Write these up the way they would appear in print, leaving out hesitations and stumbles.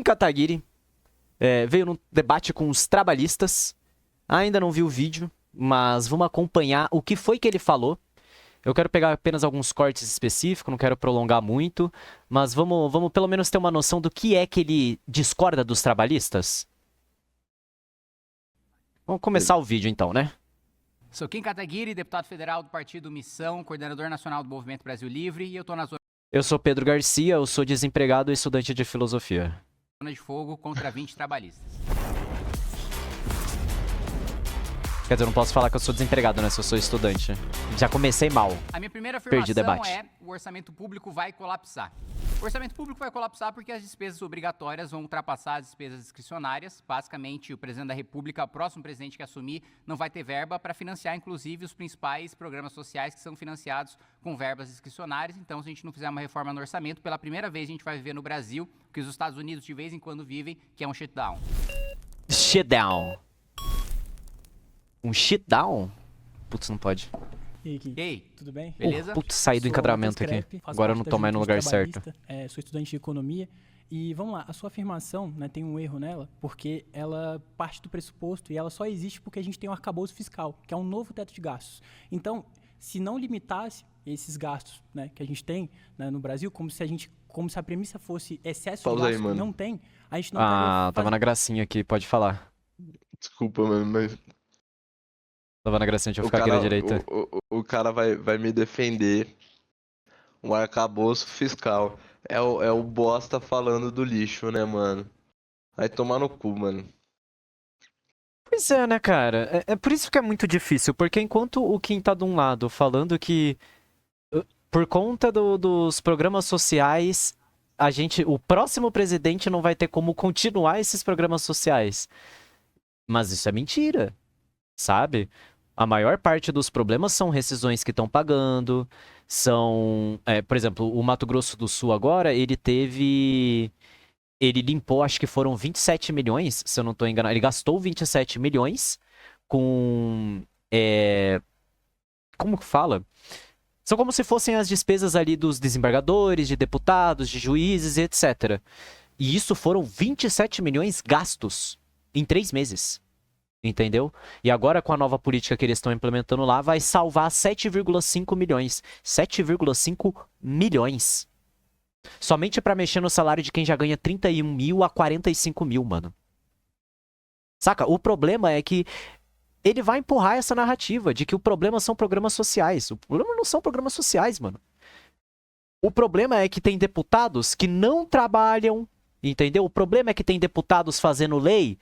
Kim Kataguiri veio num debate com os trabalhistas. Ainda não vi o vídeo, mas vamos acompanhar o que foi que ele falou. Eu quero pegar apenas alguns cortes específicos, não quero prolongar muito, mas vamos pelo menos ter uma noção do que é que ele discorda dos trabalhistas. Vamos começar o vídeo então, né? Sou Kim Kataguiri, deputado federal do Partido Missão, coordenador nacional do Movimento Brasil Livre, e eu estou na zona Eu sou Pedro Garcia, eu sou desempregado e estudante de filosofia. de fogo contra 20 trabalhistas. Quer dizer, eu não posso falar que eu sou desempregado, né, se eu sou estudante. Já comecei mal. A minha primeira Perdi o afirmação debate. é: o orçamento público vai colapsar. O orçamento público vai colapsar porque as despesas obrigatórias vão ultrapassar as despesas discricionárias. Basicamente, o presidente da República, o próximo presidente que assumir, não vai ter verba para financiar, inclusive, os principais programas sociais que são financiados com verbas discricionárias. Então, se a gente não fizer uma reforma no orçamento, pela primeira vez a gente vai viver no Brasil o que os Estados Unidos de vez em quando vivem, que é um shutdown. Shitdown. Um shitdown? Putz, não pode. E aí, Kim? E aí, Tudo bem? beleza? Putz, saí do Sou encadramento Matheus aqui. Crepe, faço Agora eu não parte tô da mais no Juventude lugar certo. Trabalhista, sou estudante de economia. E vamos lá, a sua afirmação, né, tem um erro nela, porque ela parte do pressuposto e ela só existe porque a gente tem um arcabouço fiscal, que é um novo teto de gastos. Então, se não limitasse esses gastos, né, que a gente tem, né, no Brasil, como se a premissa fosse excesso Pausa de aí, gastos que mano. não tem, a gente não Ah, estaria tava na gracinha aqui, pode falar. Desculpa, mano, mas Tava na gracinha, deixa eu o ficar aqui cara, na direita. o cara vai me defender um arcabouço fiscal. É o bosta falando do lixo, né, mano? Vai tomar no cu, mano. Pois é, né, cara? É por isso que é muito difícil, porque enquanto o Kim tá de um lado falando que por conta dos programas sociais, o próximo presidente não vai ter como continuar esses programas sociais. Mas isso é mentira, sabe? A maior parte dos problemas são rescisões que estão pagando, por exemplo, o Mato Grosso do Sul agora, ele limpou, acho que foram 27 milhões, se eu não estou enganado. Ele gastou 27 milhões com... como que fala? São como se fossem as despesas ali dos desembargadores, de deputados, de juízes e etc. E isso foram 27 milhões gastos em 3 meses. Entendeu? E agora, com a nova política que eles estão implementando lá, vai salvar 7,5 milhões. 7,5 milhões. Somente pra mexer no salário de quem já ganha 31 mil a 45 mil, mano. Saca? O problema é que ele vai empurrar essa narrativa de que o problema são programas sociais. O problema não são programas sociais, mano. O problema é que tem deputados que não trabalham, entendeu? O problema é que tem deputados fazendo lei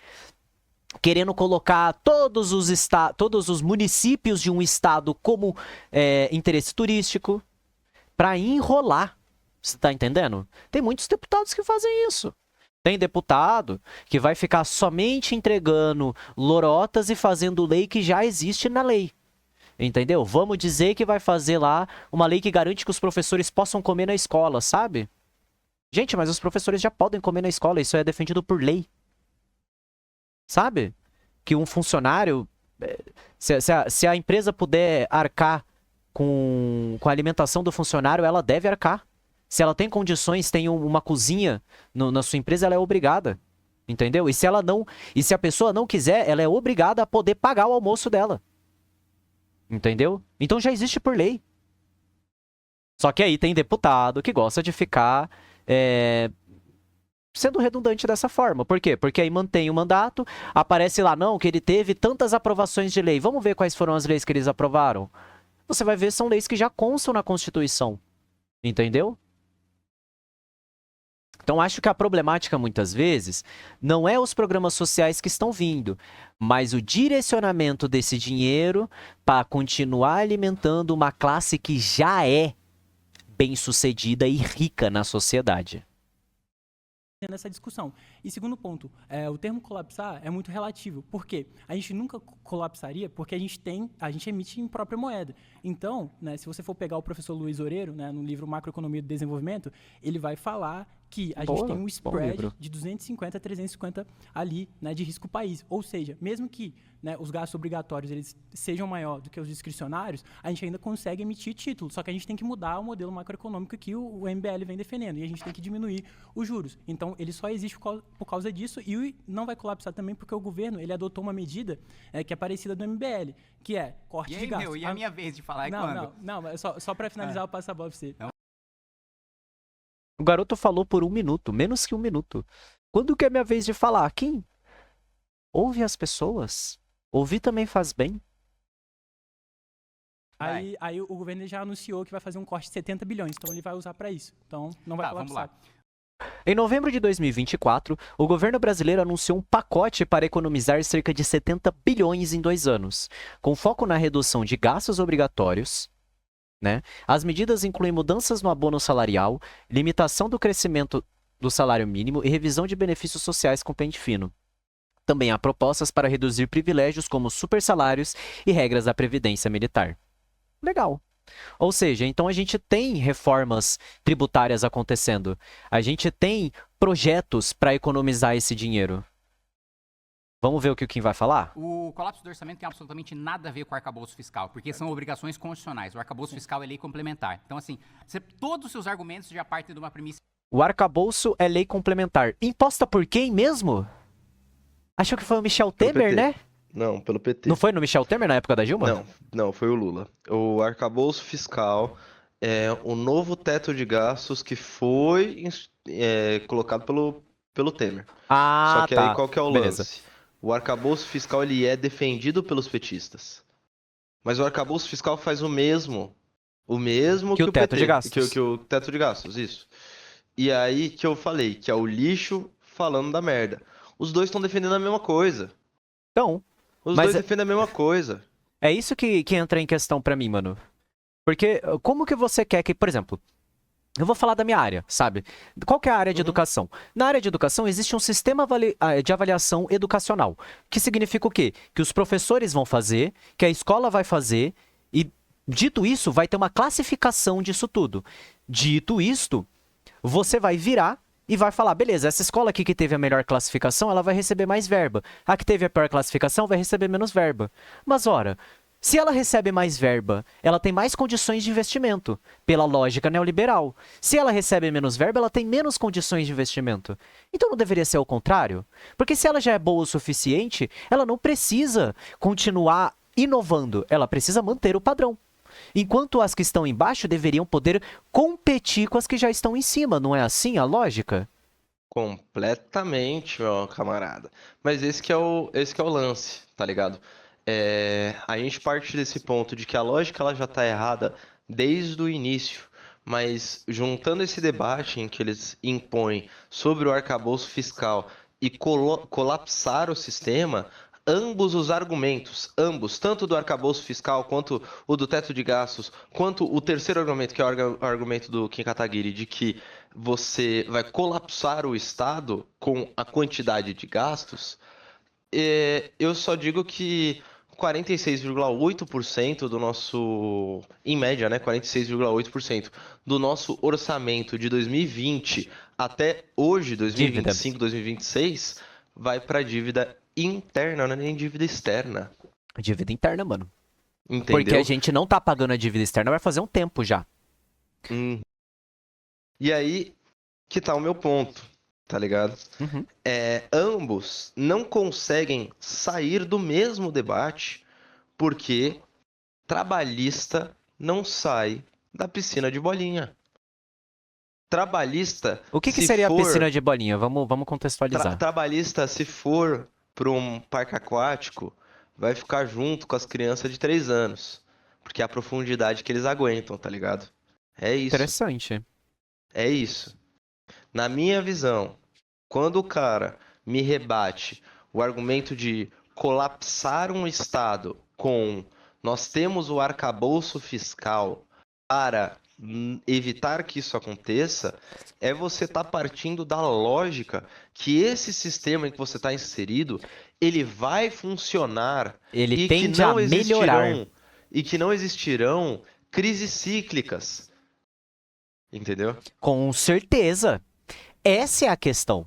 querendo colocar todos os municípios de um estado como interesse turístico pra enrolar. Você tá entendendo? Tem muitos deputados que fazem isso. Tem deputado que vai ficar somente entregando lorotas e fazendo lei que já existe na lei. Entendeu? Vamos dizer que vai fazer lá uma lei que garante que os professores possam comer na escola, sabe? Gente, mas os professores já podem comer na escola, isso é defendido por lei. Sabe? Que um funcionário, se a empresa puder arcar com a alimentação do funcionário, ela deve arcar. Se ela tem condições, tem uma cozinha na sua empresa, ela é obrigada. Entendeu? E se a pessoa não quiser, ela é obrigada a poder pagar o almoço dela. Entendeu? Então já existe por lei. Só que aí tem deputado que gosta de ficar sendo redundante dessa forma. Por quê? Porque aí mantém o mandato, aparece lá, não, que ele teve tantas aprovações de lei. Vamos ver quais foram as leis que eles aprovaram. Você vai ver, são leis que já constam na Constituição. Entendeu? Então, acho que a problemática, muitas vezes, não é os programas sociais que estão vindo, mas o direcionamento desse dinheiro para continuar alimentando uma classe que já é bem-sucedida e rica na sociedade. Nessa discussão. E segundo ponto, o termo colapsar é muito relativo. Por quê? A gente nunca colapsaria porque a gente emite em própria moeda. Então, né, se você for pegar o professor Luiz Oreiro, né, no livro Macroeconomia do Desenvolvimento, ele vai falar que a Boa, gente tem um bom spread livro. de 250 a 350 ali, né, de risco país. Ou seja, mesmo que, né, os gastos obrigatórios eles sejam maior do que os discricionários, a gente ainda consegue emitir título. Só que a gente tem que mudar o modelo macroeconômico que o MBL vem defendendo. E a gente tem que diminuir os juros. Então, ele só existe por causa disso e não vai colapsar também porque o governo ele adotou uma medida que é parecida do MBL, que é corte E de aí, gastos. meu, e a minha vez de falar é Não, quando? não, mas só para finalizar, eu passo a bola pra você. O garoto falou por 1 minuto, menos que 1 minuto. Quando que é minha vez de falar? Kim, ouve as pessoas. Ouvir também faz bem. Aí o governo já anunciou que vai fazer um corte de 70 bilhões, então ele vai usar para isso. Então não vai Tá, vamos colapsar. lá. Em novembro de 2024, o governo brasileiro anunciou um pacote para economizar cerca de 70 bilhões em 2 anos, com foco na redução de gastos obrigatórios, né? As medidas incluem mudanças no abono salarial, limitação do crescimento do salário mínimo e revisão de benefícios sociais com pente fino. Também há propostas para reduzir privilégios como supersalários e regras da previdência militar. Legal. Ou seja, então a gente tem reformas tributárias acontecendo. A gente tem projetos para economizar esse dinheiro. Vamos ver o que o Kim vai falar? O colapso do orçamento tem absolutamente nada a ver com o arcabouço fiscal, porque são obrigações constitucionais. O arcabouço fiscal é lei complementar. Então, assim, todos os seus argumentos já partem de uma premissa. O arcabouço é lei complementar. Imposta por quem mesmo? Achou que foi o Michel Pelo Temer, PT. né? Não, pelo PT. Não foi no Michel Temer na época da Dilma? Não, foi o Lula. O arcabouço fiscal é o novo teto de gastos que foi colocado pelo Temer. Ah, Só que tá. aí qual que é o Beleza. lance? O arcabouço fiscal ele é defendido pelos petistas. Mas o arcabouço fiscal faz o mesmo Que o o teto PT, de gastos. que o teto de gastos, isso. E aí que eu falei, que é o lixo falando da merda. Os dois estão defendendo a mesma coisa. Então, Os Mas dois é- defendem a mesma coisa. é isso que entra em questão pra mim, mano. Porque como que você quer que, por exemplo, eu vou falar da minha área, sabe? Qual que é a área de educação? Na área de educação existe um sistema de avaliação educacional, que significa o quê? Que os professores vão fazer, que a escola vai fazer e, dito isso, vai ter uma classificação disso tudo. Dito isto, você vai virar e vai falar, beleza, essa escola aqui que teve a melhor classificação, ela vai receber mais verba. A que teve a pior classificação vai receber menos verba. Mas ora, se ela recebe mais verba, ela tem mais condições de investimento, pela lógica neoliberal. Se ela recebe menos verba, ela tem menos condições de investimento. Então não deveria ser o contrário? Porque se ela já é boa o suficiente, ela não precisa continuar inovando, ela precisa manter o padrão. Enquanto as que estão embaixo deveriam poder competir com as que já estão em cima, não é assim a lógica? Completamente, meu camarada. Mas esse que é o lance, tá ligado? A gente parte desse ponto de que a lógica ela já tá errada desde o início. Mas juntando esse debate em que eles impõem sobre o arcabouço fiscal e colapsar o sistema, ambos os argumentos, tanto do arcabouço fiscal quanto o do teto de gastos, quanto o terceiro argumento, que é o argumento do Kim Kataguiri, de que você vai colapsar o Estado com a quantidade de gastos, eu só digo que 46,8% do nosso, em média, né, 46,8% do nosso orçamento de 2020 até hoje, 2025, 2026, vai para dívida interna, não é nem dívida externa. Dívida interna, mano. Entendeu? Porque a gente não tá pagando a dívida externa, vai fazer um tempo já. E aí que tá o meu ponto, tá ligado? Uhum. Ambos não conseguem sair do mesmo debate porque trabalhista não sai da piscina de bolinha. Trabalhista, O que se seria a for- piscina de bolinha? Vamos contextualizar. Trabalhista, se for para um parque aquático, vai ficar junto com as crianças de 3 anos. Porque é a profundidade que eles aguentam, tá ligado? É isso. Interessante. É isso. Na minha visão, quando o cara me rebate o argumento de colapsar um Estado com nós temos o arcabouço fiscal para evitar que isso aconteça, é você estar partindo da lógica que esse sistema em que você está inserido, ele vai funcionar Ele e que tende a não melhorar. existirão crises cíclicas. Entendeu? Com certeza. Essa é a questão.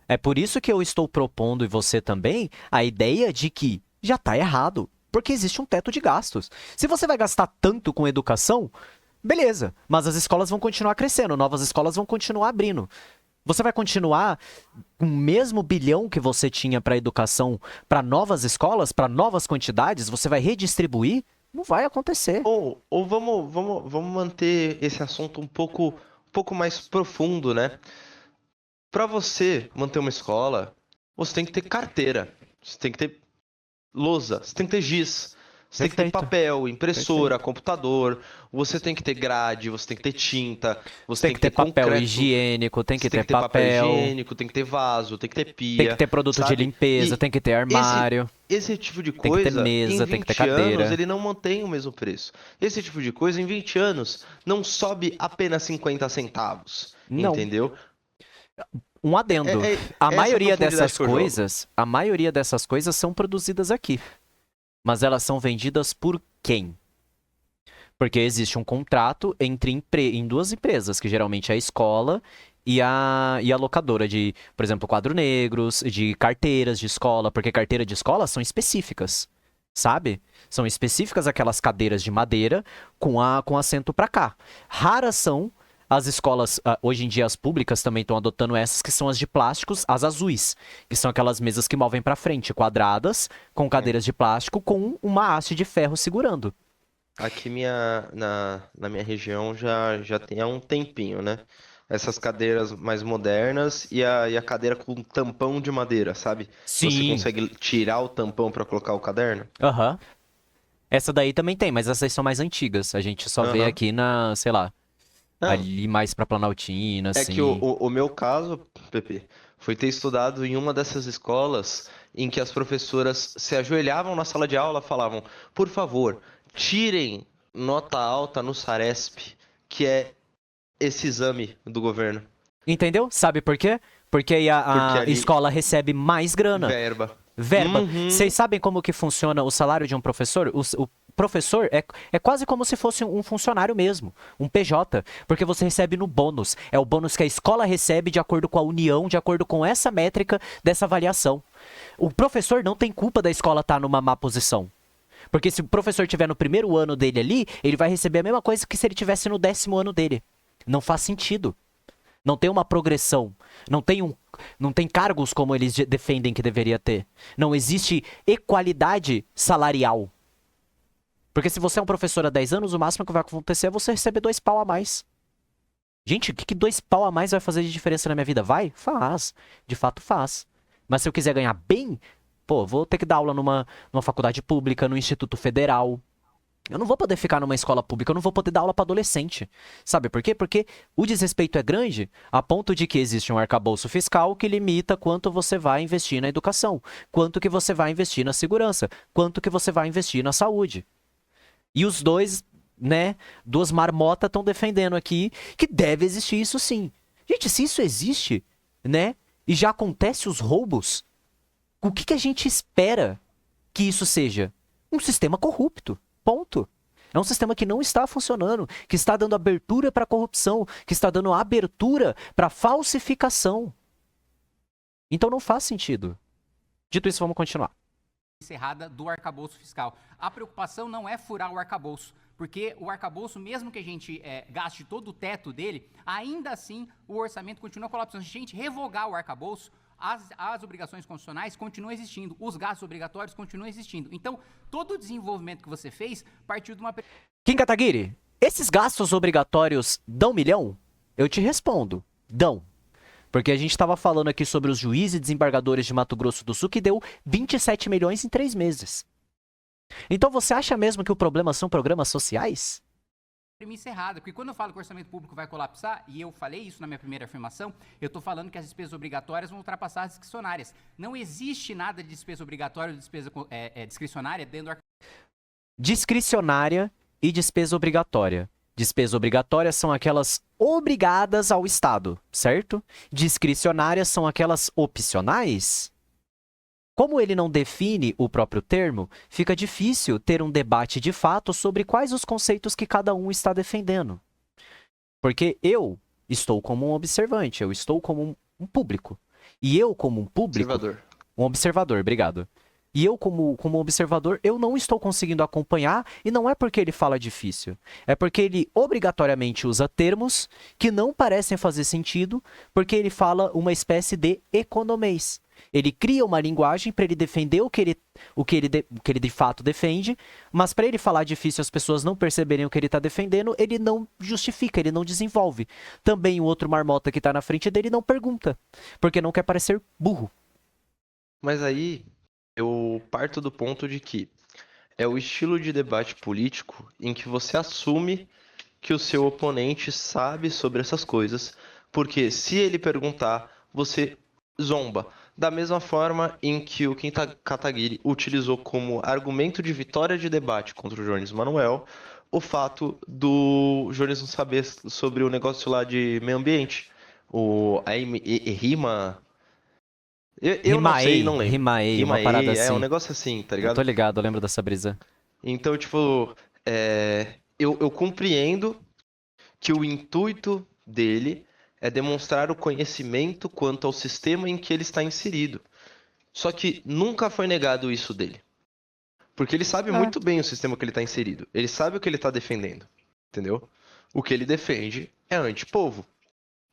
É por isso que eu estou propondo, e você também, a ideia de que já está errado. Porque existe um teto de gastos. Se você vai gastar tanto com educação, beleza. Mas as escolas vão continuar crescendo, novas escolas vão continuar abrindo. Você vai continuar com o mesmo bilhão que você tinha para educação, para novas escolas, para novas quantidades? Você vai redistribuir? Não vai acontecer. Ou vamos manter esse assunto um pouco mais profundo, né? Para você manter uma escola, você tem que ter carteira, você tem que ter lousa, você tem que ter giz, você tem que ter Perfeito. papel, impressora, computador, você tem que ter grade, você tem que ter tinta, você Tem que ter papel concreto, higiênico, tem você que tem ter que ter papel papel, higiênico, tem que ter vaso, tem que ter tem pia, que ter produto de sabe? limpeza, E tem que ter armário, esse tipo de tem que ter coisa, mesa, em tem que ter 20 anos, cadeira. ele não mantém o mesmo preço. Esse tipo de coisa, em 20 anos, não sobe apenas 50 centavos, Não. entendeu? Um adendo. A Essa maioria profundidade dessas que eu jogo. coisas são produzidas aqui. Mas elas são vendidas por quem? Porque existe um contrato em duas empresas, que geralmente é a escola e a locadora de, por exemplo, quadro negros, de carteiras de escola, porque carteira de escola são específicas, sabe? São específicas aquelas cadeiras de madeira com assento para cá. Raras são as escolas, hoje em dia as públicas também estão adotando essas, que são as de plásticos, as azuis, que são aquelas mesas que movem para frente, quadradas, com cadeiras de plástico, com uma haste de ferro segurando. Aqui na minha região já tem há um tempinho, né? Essas cadeiras mais modernas e a cadeira com tampão de madeira, sabe? Você Sim. consegue tirar o tampão para colocar o caderno? Aham. Essa daí também tem, mas essas são mais antigas. A gente só vê Aham. aqui na, sei lá, Não, ali mais pra Planaltina, é assim. que o meu caso, Pepe, foi ter estudado em uma dessas escolas em que as professoras se ajoelhavam na sala de aula e falavam: por favor, tirem nota alta no Saresp, que é esse exame do governo. Entendeu? Sabe por quê? Porque aí Porque a ali- escola recebe mais grana. Verba. Verba. Uhum. Vocês sabem como que funciona o salário de um professor? O professor é quase como se fosse um funcionário mesmo, um PJ, porque você recebe no bônus. É o bônus que a escola recebe de acordo com a união, de acordo com essa métrica dessa avaliação. O professor não tem culpa da escola estar numa má posição. Porque se o professor estiver no primeiro ano dele ali, ele vai receber a mesma coisa que se ele tivesse no 10º ano dele. Não faz sentido. Não tem uma progressão. Não tem cargos como eles defendem que deveria ter. Não existe equalidade salarial. Porque se você é um professor há 10 anos, o máximo que vai acontecer é você receber 2 pau a mais. Gente, o que 2 pau a mais vai fazer de diferença na minha vida? Vai? Faz. De fato faz. Mas se eu quiser ganhar bem, pô, vou ter que dar aula numa faculdade pública, no Instituto Federal. Eu não vou poder ficar numa escola pública, eu não vou poder dar aula para adolescente. Sabe por quê? Porque o desrespeito é grande a ponto de que existe um arcabouço fiscal que limita quanto você vai investir na educação, quanto que você vai investir na segurança, quanto que você vai investir na saúde. E os dois, né, duas marmotas estão defendendo aqui que deve existir isso sim. Gente, se isso existe, né, e já acontece os roubos, o que a gente espera que isso seja? Um sistema corrupto. Ponto. É um sistema que não está funcionando, que está dando abertura para corrupção, que está dando abertura para falsificação. Então não faz sentido. Dito isso, vamos continuar. Encerrada do arcabouço fiscal. A preocupação não é furar o arcabouço, porque o arcabouço, mesmo que a gente gaste todo o teto dele, ainda assim o orçamento continua colapsando. Se a gente revogar o arcabouço, as obrigações constitucionais continuam existindo, os gastos obrigatórios continuam existindo. Então, todo o desenvolvimento que você fez partiu de uma... Kim Kataguiri, esses gastos obrigatórios dão 1 milhão? Eu te respondo, dão. Porque a gente estava falando aqui sobre os juízes e desembargadores de Mato Grosso do Sul, que deu 27 milhões em 3 meses. Então você acha mesmo que o problema são programas sociais? Premissa errada, porque quando eu falo que o orçamento público vai colapsar, e eu falei isso na minha primeira afirmação, eu estou falando que as despesas obrigatórias vão ultrapassar as discricionárias. Não existe nada de despesa obrigatória ou despesa discricionária dentro do Discricionária e despesa obrigatória. Despesas obrigatórias são aquelas obrigadas ao Estado, certo? Discricionárias são aquelas opcionais. Como ele não define o próprio termo, fica difícil ter um debate de fato sobre quais os conceitos que cada um está defendendo. Porque eu Estou como um observante, eu estou como um público. E eu, como um público. Observador. Um observador, obrigado. E eu, como observador, eu não estou conseguindo acompanhar, e não é porque ele fala difícil. É porque ele obrigatoriamente usa termos que não parecem fazer sentido, porque ele fala uma espécie de economês. Ele cria uma linguagem para ele defender o que ele de fato defende, mas para ele falar difícil e as pessoas não perceberem o que ele está defendendo, ele não justifica, ele não desenvolve. Também o outro marmota que está na frente dele não pergunta, porque não quer parecer burro. Mas aí eu parto do ponto de que é o estilo de debate político em que você assume que o seu oponente sabe sobre essas coisas, porque se ele perguntar, você zomba. Da mesma forma em que o Kim Kataguiri utilizou como argumento de vitória de debate contra o Jones Manuel o fato do Jones não saber sobre o negócio lá de meio ambiente. Rima. Eu não sei, não lembro. Rimaei, uma parada É assim. um negócio assim, tá Eu ligado? tô ligado, eu lembro dessa brisa. Então, tipo, eu compreendo que o intuito dele é demonstrar o conhecimento quanto ao sistema em que ele está inserido. Só que nunca foi negado isso dele. Porque ele sabe muito bem o sistema que ele está inserido. Ele sabe o que ele está defendendo. Entendeu? O que ele defende é antipovo.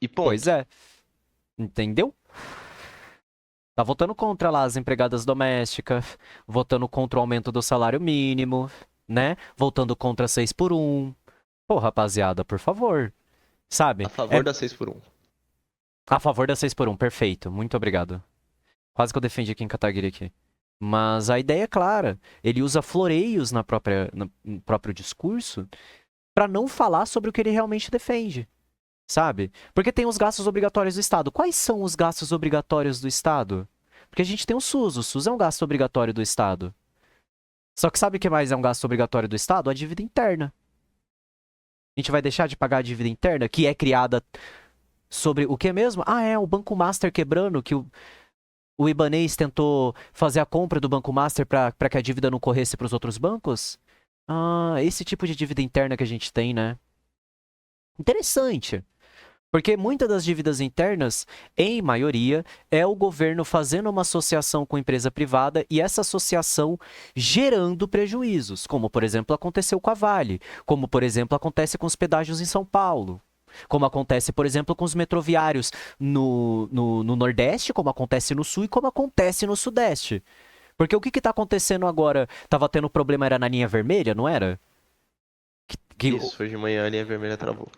E ponto. Pois é. Entendeu? Tá votando contra lá as empregadas domésticas, votando contra o aumento do salário mínimo, né? Votando contra 6 por 1. Pô, rapaziada, por favor. Sabe? A favor da 6x1. A favor da 6 por 1, perfeito. Muito obrigado. Quase que eu defendi Kim Kataguiri aqui. Mas a ideia é clara. Ele usa floreios no próprio discurso para não falar sobre o que ele realmente defende. Sabe? Porque tem os gastos obrigatórios do Estado. Quais são os gastos obrigatórios do Estado? Porque a gente tem o SUS é um gasto obrigatório do Estado. Só que sabe o que mais é um gasto obrigatório do Estado? A dívida interna. A gente vai deixar de pagar a dívida interna, que é criada sobre o que mesmo? O Banco Master quebrando, que o Ibanez tentou fazer a compra do Banco Master para que a dívida não corresse para os outros bancos? Esse tipo de dívida interna que a gente tem, né? Interessante. Porque muitas das dívidas internas, em maioria, é o governo fazendo uma associação com empresa privada e essa associação gerando prejuízos, como, por exemplo, aconteceu com a Vale, como, por exemplo, acontece com os pedágios em São Paulo, como acontece, por exemplo, com os metroviários no Nordeste, como acontece no Sul e como acontece no Sudeste. Porque o que está acontecendo agora? Tava tendo problema, era na linha vermelha, não era? Isso, hoje de manhã a linha vermelha travou.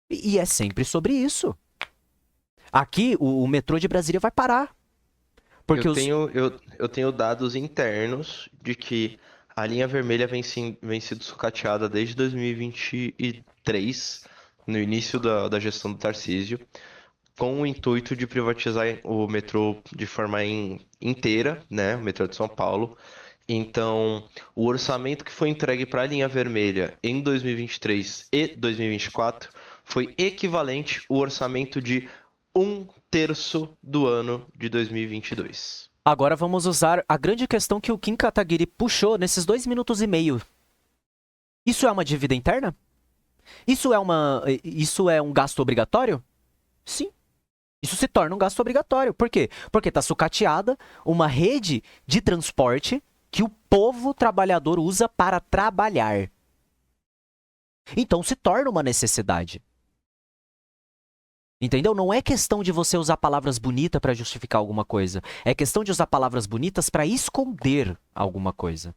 E é sempre sobre isso. Aqui, o metrô de Brasília vai parar. Porque eu tenho dados internos de que a linha vermelha vem sido sucateada desde 2023, no início da gestão do Tarcísio, com o intuito de privatizar o metrô de forma inteira, né? O metrô de São Paulo. Então, o orçamento que foi entregue para a linha vermelha em 2023 e 2024 foi equivalente ao orçamento de 1/3 do ano de 2022. Agora vamos usar a grande questão que o Kim Kataguiri puxou nesses 2 minutos e meio. Isso é uma dívida interna? Isso é um gasto obrigatório? Sim. Isso se torna um gasto obrigatório. Por quê? Porque está sucateada uma rede de transporte que o povo trabalhador usa para trabalhar. Então se torna uma necessidade. Entendeu? Não é questão de você usar palavras bonitas para justificar alguma coisa. É questão de usar palavras bonitas para esconder alguma coisa.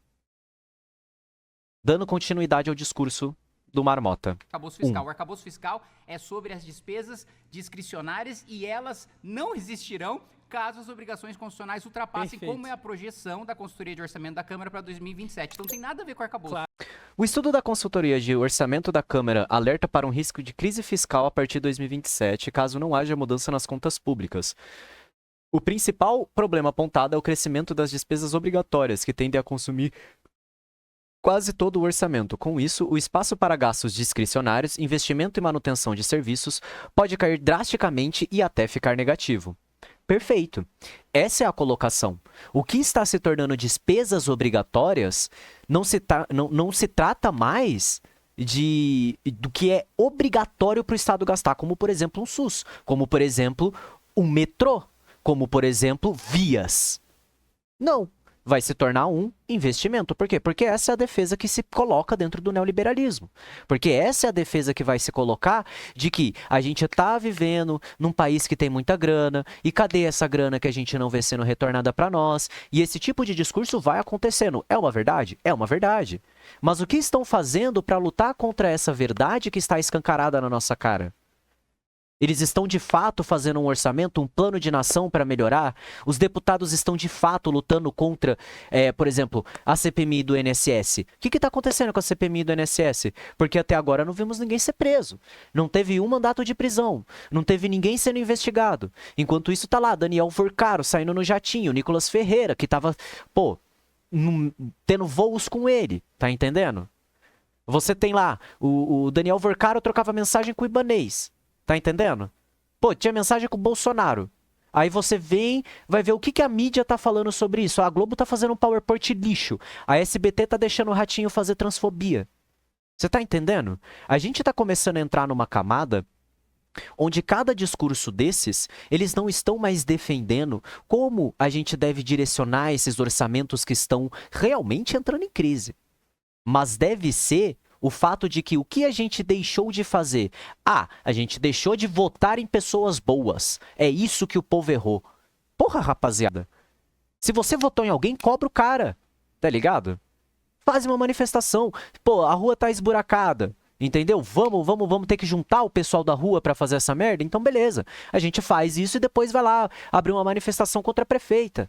Dando continuidade ao discurso do Marmota. Arcabouço fiscal. O arcabouço fiscal é sobre as despesas discricionárias e elas não existirão caso as obrigações constitucionais ultrapassem como é a projeção da consultoria de orçamento da Câmara para 2027. Então não tem nada a ver com o arcabouço. Claro. O estudo da consultoria de orçamento da Câmara alerta para um risco de crise fiscal a partir de 2027, caso não haja mudança nas contas públicas. O principal problema apontado é o crescimento das despesas obrigatórias, que tendem a consumir quase todo o orçamento. Com isso, o espaço para gastos discricionários, investimento e manutenção de serviços pode cair drasticamente e até ficar negativo. Perfeito. Essa é a colocação. O que está se tornando despesas obrigatórias não se trata mais do que é obrigatório para o Estado gastar, como por exemplo um SUS, como por exemplo um metrô, como por exemplo vias. Não. Vai se tornar um investimento. Por quê? Porque essa é a defesa que se coloca dentro do neoliberalismo. Porque essa é a defesa que vai se colocar de que a gente está vivendo num país que tem muita grana, e cadê essa grana que a gente não vê sendo retornada para nós? E esse tipo de discurso vai acontecendo. É uma verdade? É uma verdade. Mas o que estão fazendo para lutar contra essa verdade que está escancarada na nossa cara? Eles estão de fato fazendo um orçamento, um plano de nação para melhorar? Os deputados estão de fato lutando contra, por exemplo, a CPMI do INSS. O que está acontecendo com a CPMI do INSS? Porque até agora não vimos ninguém ser preso. Não teve um mandato de prisão. Não teve ninguém sendo investigado. Enquanto isso tá lá, Daniel Furcaro saindo no jatinho, Nicolas Ferreira, que tava, tendo voos com ele. Tá entendendo? Você tem lá, o Daniel Furcaro trocava mensagem com o Ibanez. Tá entendendo? Tinha mensagem com o Bolsonaro. Aí você vai ver o que a mídia tá falando sobre isso. A Globo tá fazendo um PowerPoint lixo. A SBT tá deixando o Ratinho fazer transfobia. Você tá entendendo? A gente tá começando a entrar numa camada onde cada discurso desses, eles não estão mais defendendo como a gente deve direcionar esses orçamentos que estão realmente entrando em crise. Mas deve ser o fato de que o que a gente deixou de fazer? A gente deixou de votar em pessoas boas. É isso que o povo errou. Porra, rapaziada. Se você votou em alguém, cobra o cara. Tá ligado? Faz uma manifestação. A rua tá esburacada. Entendeu? Vamos ter que juntar o pessoal da rua pra fazer essa merda? Então beleza. A gente faz isso e depois vai lá abrir uma manifestação contra a prefeita.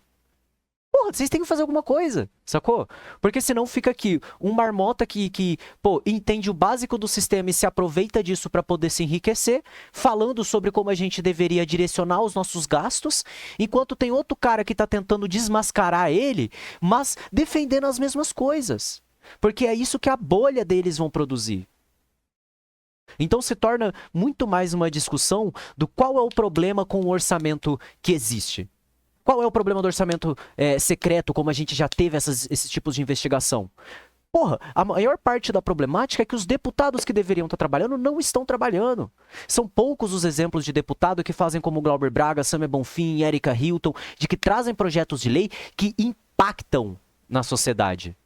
Porra, vocês têm que fazer alguma coisa, sacou? Porque senão fica aqui um marmota que entende o básico do sistema e se aproveita disso para poder se enriquecer, falando sobre como a gente deveria direcionar os nossos gastos, enquanto tem outro cara que tá tentando desmascarar ele, mas defendendo as mesmas coisas. Porque é isso que a bolha deles vão produzir. Então se torna muito mais uma discussão do qual é o problema com o orçamento que existe. Qual é o problema do orçamento secreto, como a gente já teve esses tipos de investigação? A maior parte da problemática é que os deputados que deveriam estar trabalhando não estão trabalhando. São poucos os exemplos de deputado que fazem como Glauber Braga, Samia Bonfim, Érica Hilton, de que trazem projetos de lei que impactam na sociedade.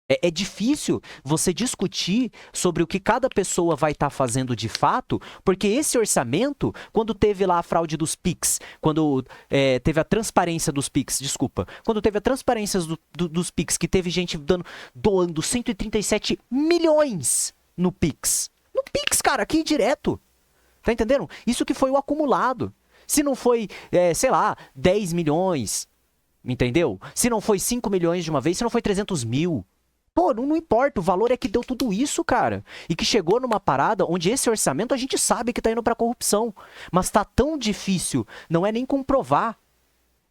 É difícil você discutir sobre o que cada pessoa vai estar fazendo de fato, porque esse orçamento, quando teve lá a fraude dos PIX, quando teve a transparência dos PIX, quando teve a transparência dos PIX, que teve gente doando 137 milhões no PIX. No PIX, cara, aqui direto. Tá entendendo? Isso que foi o acumulado. Se não foi, 10 milhões, entendeu? Se não foi 5 milhões de uma vez, se não foi 300 mil. Não importa, o valor é que deu tudo isso, cara. E que chegou numa parada onde esse orçamento a gente sabe que tá indo pra corrupção. Mas tá tão difícil, não é nem comprovar.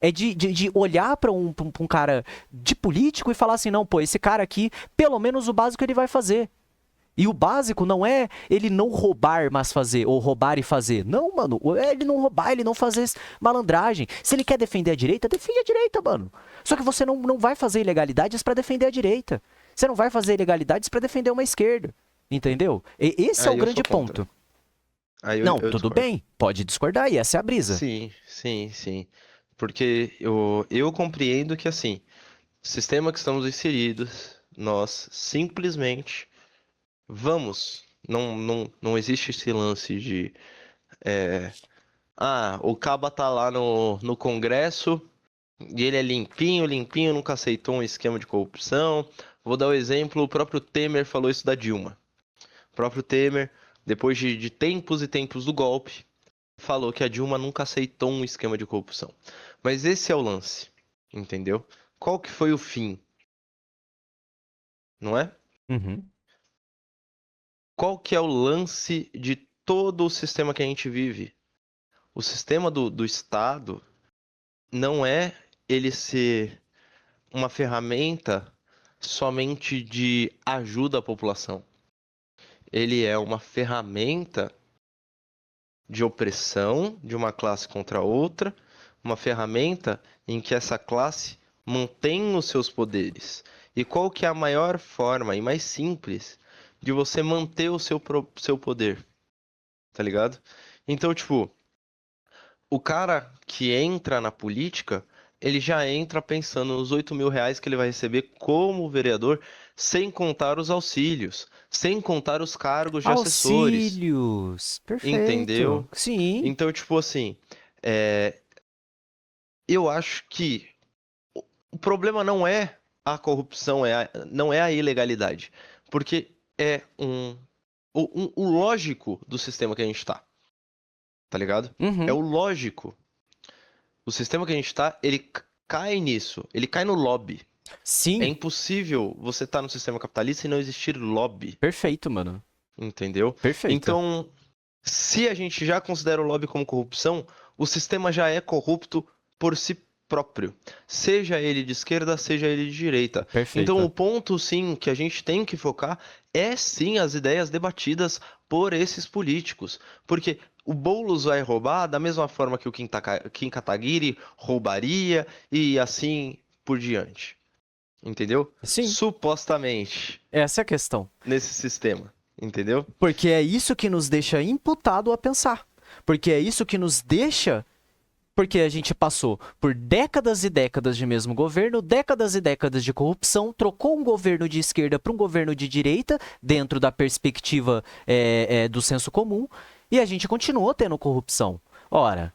É de olhar pra um cara de político e falar assim, não, esse cara aqui, pelo menos o básico ele vai fazer. E o básico não é ele não roubar, mas fazer, ou roubar e fazer. Não, mano, é ele não roubar, ele não fazer malandragem. Se ele quer defender a direita, defende a direita, mano. Só que você não vai fazer ilegalidades pra defender a direita. Você não vai fazer ilegalidades pra defender uma esquerda. Entendeu? Esse é o grande ponto. Não, tudo bem, pode discordar e essa é a brisa. Sim. Porque eu compreendo que, assim, o sistema que estamos inseridos, nós simplesmente vamos. Não existe esse lance de... o Caba tá lá no Congresso e ele é limpinho, nunca aceitou um esquema de corrupção. Vou dar o exemplo, o próprio Temer falou isso da Dilma. O próprio Temer, depois de tempos e tempos do golpe, falou que a Dilma nunca aceitou um esquema de corrupção. Mas esse é o lance, entendeu? Qual que foi o fim? Não é? Uhum. Qual que é o lance de todo o sistema que a gente vive? O sistema do Estado não é ele ser uma ferramenta somente de ajuda à população. Ele é uma ferramenta de opressão de uma classe contra outra, uma ferramenta em que essa classe mantém os seus poderes. E qual que é a maior forma e mais simples de você manter o seu poder, tá ligado? Então, tipo, o cara que entra na política, ele já entra pensando nos 8 mil reais que ele vai receber como vereador, sem contar os auxílios, sem contar os cargos de assessores, Auxílios. entendeu? Perfeito. Sim. Então, tipo assim, é, eu acho que o problema não é a corrupção, não é a ilegalidade, porque é o lógico do sistema que a gente tá ligado? É Uhum. o lógico. O sistema que a gente tá, ele cai nisso, ele cai no lobby. É Sim. impossível você estar no sistema capitalista e não existir lobby, Perfeito, mano. entendeu? Perfeito. Então, se a gente já considera o lobby como corrupção, o sistema já é corrupto por si próprio, seja ele de esquerda, seja ele de direita. Então, Perfeito. o ponto, sim, que a gente tem que focar é, sim, as ideias debatidas por esses políticos. Porque o Boulos vai roubar da mesma forma que o Kim Kataguiri roubaria e assim por diante. Entendeu? Sim. Supostamente, Essa é a questão. nesse sistema. Entendeu? Porque é isso que nos deixa imputado a pensar. Porque é isso que nos deixa. Porque a gente passou por décadas e décadas de mesmo governo, décadas e décadas de corrupção, trocou um governo de esquerda para um governo de direita, dentro da perspectiva do senso comum, e a gente continuou tendo corrupção. Ora,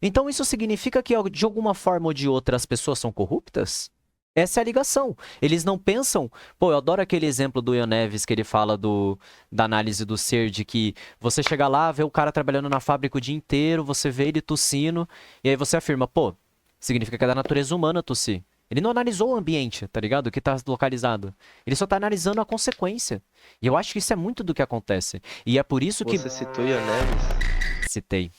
então isso significa que de alguma forma ou de outra as pessoas são corruptas? Essa é a ligação. Eles não pensam. Pô, eu adoro aquele exemplo do Ian Neves que ele fala da análise do ser, de que você chega lá, vê o cara trabalhando na fábrica o dia inteiro, você vê ele tossindo, e aí você afirma, pô, significa que é da natureza humana tossir. Ele não analisou o ambiente, tá ligado? Que tá localizado. Ele só tá analisando a consequência. E eu acho que isso é muito do que acontece. E é por isso que. Você citou Ian Neves. Citei.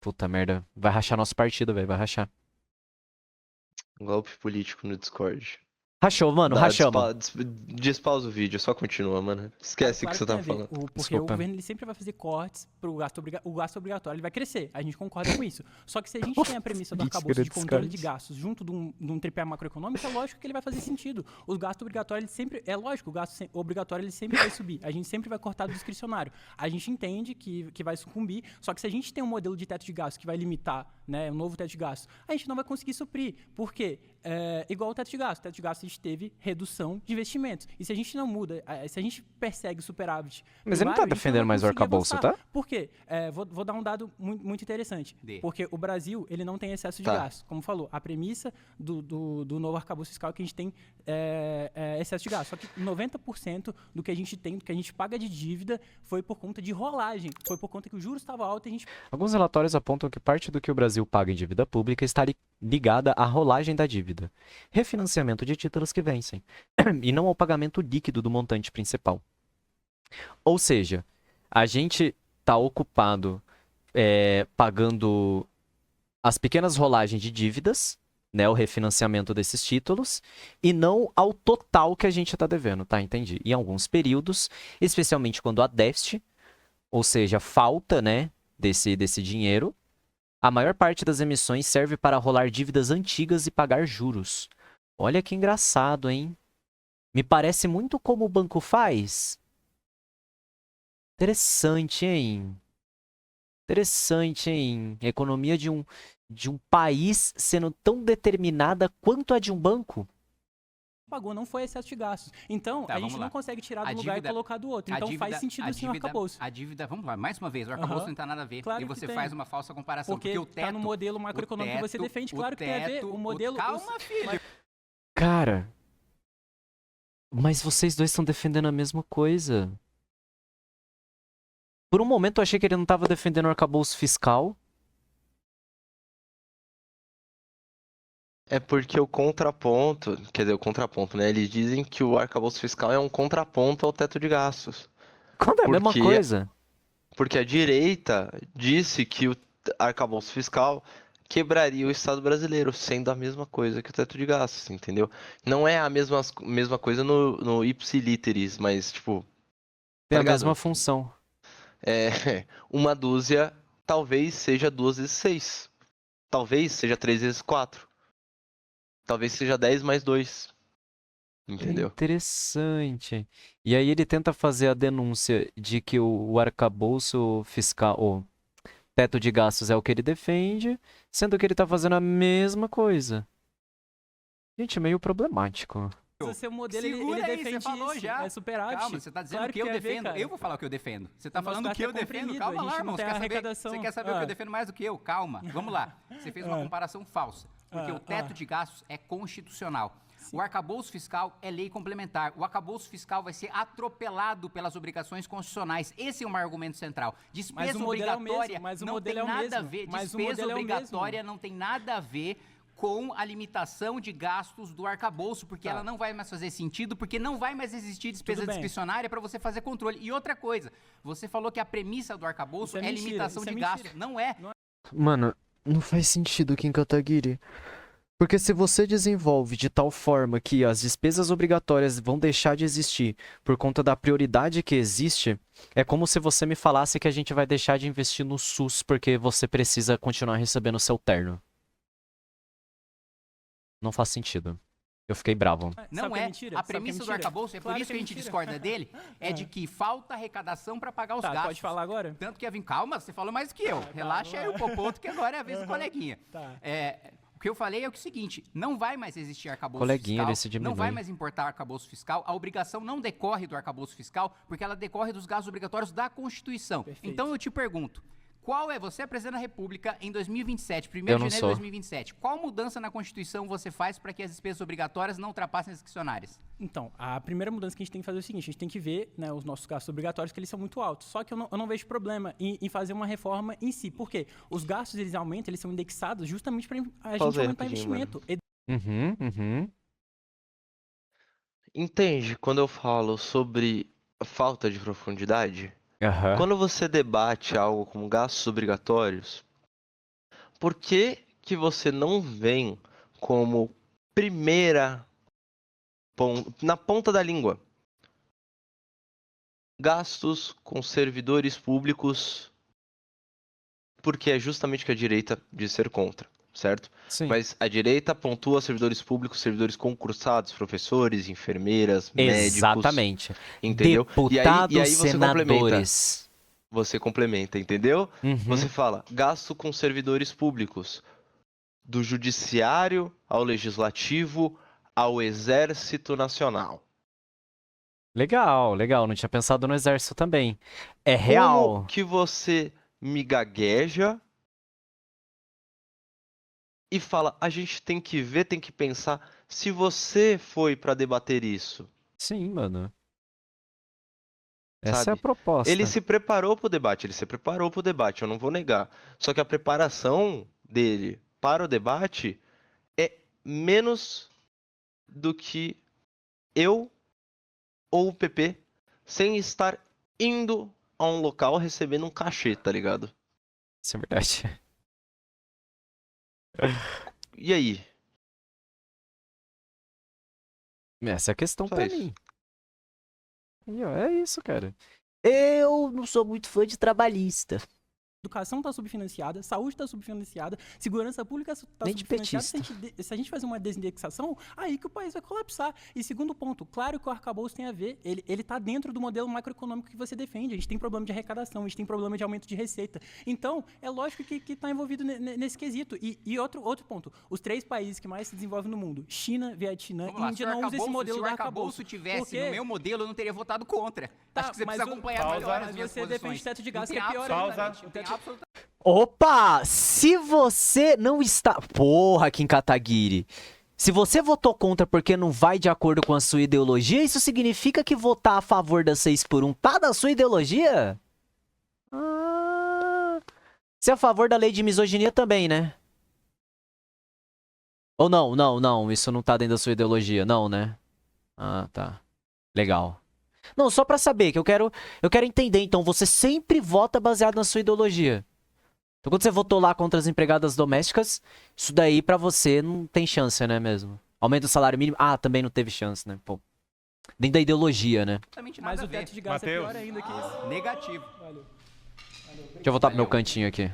Puta merda. Vai rachar nosso partido, velho. Vai rachar. Um golpe político no Discord. Rachou, mano. Rachamos. Despausa o vídeo, só continua, mano. Esquece o que você tem tá a ver, falando. porque Desculpa. o governo ele sempre vai fazer cortes pro gasto o gasto obrigatório, ele vai crescer. A gente concorda com isso. Só que se a gente tem a premissa do arcabouço de controle de gastos junto de um tripé macroeconômico, é lógico que ele vai fazer sentido. O gasto obrigatório, ele sempre, é lógico, o gasto obrigatório ele sempre vai subir. A gente sempre vai cortar do discricionário. A gente entende que vai sucumbir, só que se a gente tem um modelo de teto de gasto que vai limitar, né, um novo teto de gasto, a gente não vai conseguir suprir. Por quê? Igual o teto de gasto. O teto de gasto a gente teve redução de investimentos. E se a gente não muda, se a gente persegue superávit. Mas ele não primário, tá a gente defendendo vai mais o conseguir arcabouço, avançar. tá? Por quê? Vou dar um dado muito interessante. Porque o Brasil, ele não tem excesso de Tá. gasto. Como falou, a premissa do novo arcabouço fiscal é que a gente tem excesso de gasto. Só que 90% do que a gente tem, do que a gente paga de dívida, foi por conta de rolagem. Foi por conta que o juros estava alto e a gente Alguns relatórios apontam que parte do que o Brasil paga em dívida pública está ligada à rolagem da dívida, refinanciamento de títulos que vencem, e não ao pagamento líquido do montante principal. Ou seja, a gente está ocupado pagando as pequenas rolagens de dívidas, né, o refinanciamento desses títulos, e não ao total que a gente está devendo, tá? Entendi. Em alguns períodos, especialmente quando há déficit, ou seja, falta, né, desse dinheiro, a maior parte das emissões serve para rolar dívidas antigas e pagar juros. Olha que engraçado, hein? Me parece muito como o banco faz. Interessante, hein? Interessante, hein? A economia de um país sendo tão determinada quanto a de um banco. pagou, não foi excesso de gastos. Então, Tá, a gente vamos não lá. consegue tirar A do lugar dívida- e colocar do outro. A Então, dívida- faz sentido a sim o dívida- arcabouço. A dívida, vamos lá, mais uma vez, o arcabouço Aham. não tem nada a ver. Claro E que você tem. faz uma falsa comparação. Porque o teto, tá no modelo macroeconômico que você defende, claro que tem a ver. O modelo... Calma, filho. Cara, mas vocês dois estão defendendo a mesma coisa. Por um momento eu achei que ele não estava defendendo o arcabouço fiscal. É porque o contraponto, quer dizer, o contraponto, né? Eles dizem que o arcabouço fiscal é um contraponto ao teto de gastos. Quando é a mesma Porque- coisa. Porque a direita disse que o arcabouço fiscal quebraria o Estado brasileiro, sendo a mesma coisa que o teto de gastos, entendeu? Não é a mesma coisa no ipsiliteris, mas, tipo, Tem a ligado? mesma função. Uma dúzia talvez seja 2 vezes 6. Talvez seja 3 vezes 4. Talvez seja 10 mais 2. Entendeu? Interessante. E aí ele tenta fazer a denúncia de que o arcabouço fiscal, o teto de gastos é o que ele defende, sendo que ele tá fazendo a mesma coisa. Gente, é meio problemático. O seu modelo, ele Segura aí, defende você falou isso. já. É superávit. Calma, você tá dizendo Claro que eu tem a ver, defendo. cara. Eu vou falar o que eu defendo. Você tá O nosso falando gasto que é eu defendo. comprimido, Calma a gente lá, não irmão. Você tem quer a saber, arrecadação. você quer saber o que eu defendo mais do que eu? Calma, vamos lá. Você fez uma comparação falsa. Porque o teto de gastos é constitucional. O arcabouço fiscal é lei complementar. O arcabouço fiscal vai ser atropelado pelas obrigações constitucionais. Esse é o meu argumento central. Despesa o modelo é o obrigatória mesmo, mas o não tem modelo é o nada a mesmo. ver. Mas o Despesa modelo é o obrigatória mesmo. não tem nada a ver com a limitação de gastos do arcabouço, porque ela não vai mais fazer sentido, porque não vai mais existir despesa Tudo bem. discricionária para você fazer controle. E outra coisa, você falou que a premissa do arcabouço Isso é é mentira, limitação isso é de mentira. gasto. Não é. Mano, não faz sentido, Kim Kataguiri. Porque se você desenvolve de tal forma que as despesas obrigatórias vão deixar de existir por conta da prioridade que existe, é como se você me falasse que a gente vai deixar de investir no SUS porque você precisa continuar recebendo seu terno. Não faz sentido. Eu fiquei bravo. Não Sabe o que é. mentira? A Sabe o que é premissa do mentira? arcabouço, é por Claro isso que a gente mentira. discorda dele, é de que falta arrecadação para pagar os Tá, gastos. pode falar agora? Tanto que ia vir, calma, você falou mais do que eu. Relaxa aí o popoto que agora é a vez do coleguinha. Tá. O que eu falei é o seguinte, não vai mais existir arcabouço Coleguinha, fiscal, ele se diminui. não vai mais importar arcabouço fiscal, a obrigação não decorre do arcabouço fiscal, porque ela decorre dos gastos obrigatórios da Constituição. Perfeito. Então eu te pergunto, você é presidente da República em 2027, 1º de Eu não janeiro de sou. 2027, qual mudança na Constituição você faz para que as despesas obrigatórias não ultrapassem as discricionárias? Então, a primeira mudança que a gente tem que fazer é o seguinte, a gente tem que ver, né, os nossos gastos obrigatórios, que eles são muito altos. Só que eu não vejo problema em fazer uma reforma em si. Por quê? Os gastos, eles aumentam, eles são indexados justamente para a gente Pausa aí aumentar rapidinho, investimento. Uhum. Entende quando eu falo sobre falta de profundidade? Aham. Quando você debate algo como gastos obrigatórios, por que que você não vem como primeira na ponta da língua? Gastos com servidores públicos, porque é justamente o que a direita diz ser contra, certo? Sim. Mas a direita pontua servidores públicos, servidores concursados, professores, enfermeiras, médicos, Exatamente. entendeu? Deputados, E aí você complementa. senadores. Você complementa, entendeu? Uhum. Você fala gasto com servidores públicos, do judiciário ao legislativo ao exército nacional. Legal. Não tinha pensado no exército também. É real. Como que você me gagueja e fala, a gente tem que ver, tem que pensar, se você foi pra debater isso, Sim, mano. Essa é a sabe? proposta. Ele se preparou pro debate, eu não vou negar. Só que a preparação dele para o debate é menos do que eu ou o PP sem estar indo a um local recebendo um cachê, tá ligado? Isso é verdade. E aí? Essa é a questão Só pra isso. mim. E, ó, é isso, cara. Eu não sou muito fã de trabalhista. Educação está subfinanciada, saúde está subfinanciada, segurança pública está Nem de subfinanciada. Se a gente fazer uma desindexação, aí que o país vai colapsar. E segundo ponto, claro que o arcabouço tem a ver, ele está dentro do modelo macroeconômico que você defende. A gente tem problema de arrecadação, a gente tem problema de aumento de receita. Então, é lógico que está envolvido nesse quesito. E outro ponto, os 3 países que mais se desenvolvem no mundo, China, Vietnã Vamos e lá, Índia, se o não usam esse modelo se do o arcabouço. arcabouço tivesse Porque- no meu modelo, eu não teria votado contra. Tá, Acho que você mas precisa o- acompanhar Pausa, melhor mas as minhas você posições. defende teto de Não gasto, tem que é pior absolutamente- ainda. não tem absolutamente- Opa! Se você não está. Porra, Kim Kataguiri. Se você votou contra porque não vai de acordo com a sua ideologia, isso significa que votar a favor da 6x1 tá da sua ideologia? Você é a favor da lei de misoginia também, né? Ou não, isso não tá dentro da sua ideologia, não, né? Ah, tá. Legal. Não, só pra saber, que eu quero entender. Então, você sempre vota baseado na sua ideologia. Então, quando você votou lá contra as empregadas domésticas, isso daí pra você não tem chance, né, mesmo? Aumento do salário mínimo, também não teve chance, né? Pô. Dentro da ideologia, né? Absolutamente nada Mas a o ver. teto de gasto é pior ainda que isso. Negativo. Valeu. Deixa eu voltar pro meu cantinho aqui.